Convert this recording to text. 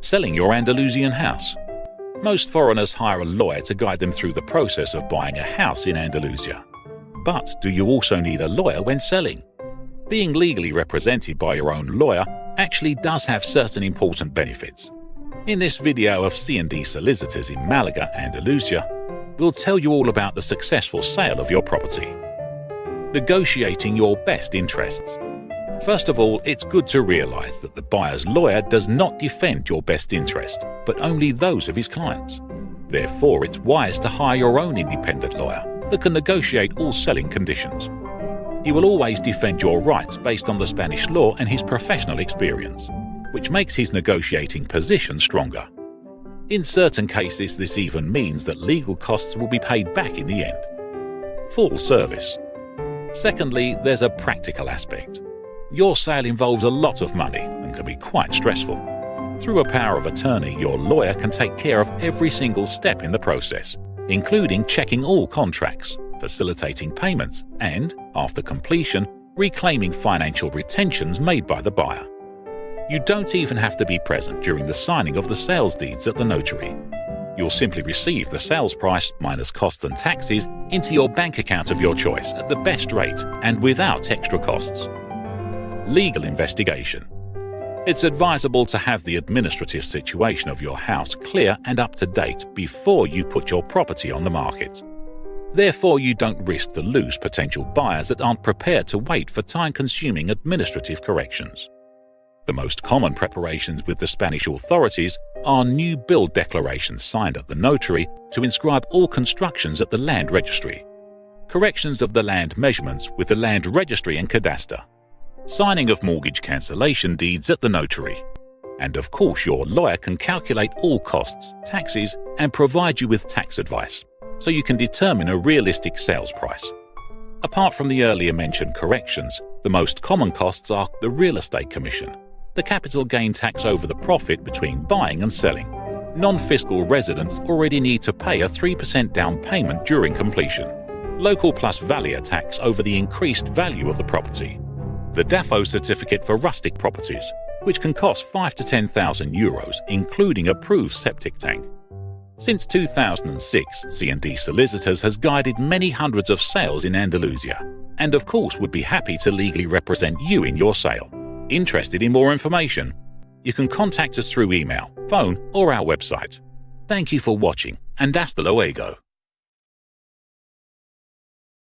Selling your Andalusian house. Most foreigners hire a lawyer to guide them through the process of buying a house in Andalusia. But do you also need a lawyer when selling? Being legally represented by your own lawyer actually does have certain important benefits. In this video of C&D Solicitors in Malaga, Andalusia, we'll tell you all about the successful sale of your property. Negotiating your best interests. First of all, it's good to realize that the buyer's lawyer does not defend your best interest, but only those of his clients. Therefore, it's wise to hire your own independent lawyer that can negotiate all selling conditions. He will always defend your rights based on the Spanish law and his professional experience, which makes his negotiating position stronger. In certain cases, this even means that legal costs will be paid back in the end. Full service. Secondly, there's a practical aspect. Your sale involves a lot of money and can be quite stressful. Through a power of attorney, your lawyer can take care of every single step in the process, including checking all contracts, facilitating payments, and, after completion, reclaiming financial retentions made by the buyer. You don't even have to be present during the signing of the sales deeds at the notary. You'll simply receive the sales price minus costs and taxes into your bank account of your choice at the best rate and without extra costs. Legal investigation. It's advisable to have the administrative situation of your house clear and up to date before you put your property on the market. Therefore, you don't risk to lose potential buyers that aren't prepared to wait for time-consuming administrative corrections. The most common preparations with the Spanish authorities are new build declarations signed at the notary to inscribe all constructions at the land registry, corrections of the land measurements with the land registry and cadastre, signing of mortgage cancellation deeds at the notary, and of course your lawyer can calculate all costs, taxes, and provide you with tax advice, so you can determine a realistic sales price. Apart from the earlier mentioned corrections, the most common costs are the real estate commission, the capital gain tax over the profit between buying and selling. Non-fiscal residents already need to pay a 3% down payment during completion, local plus valia tax over the increased value of the property, the DAFO certificate for rustic properties, which can cost 5 to 10,000 euros, including approved septic tank. Since 2006, C&D Solicitors has guided many hundreds of sales in Andalusia, and of course would be happy to legally represent you in your sale. Interested in more information? You can contact us through email, phone, or our website. Thank you for watching, and hasta luego.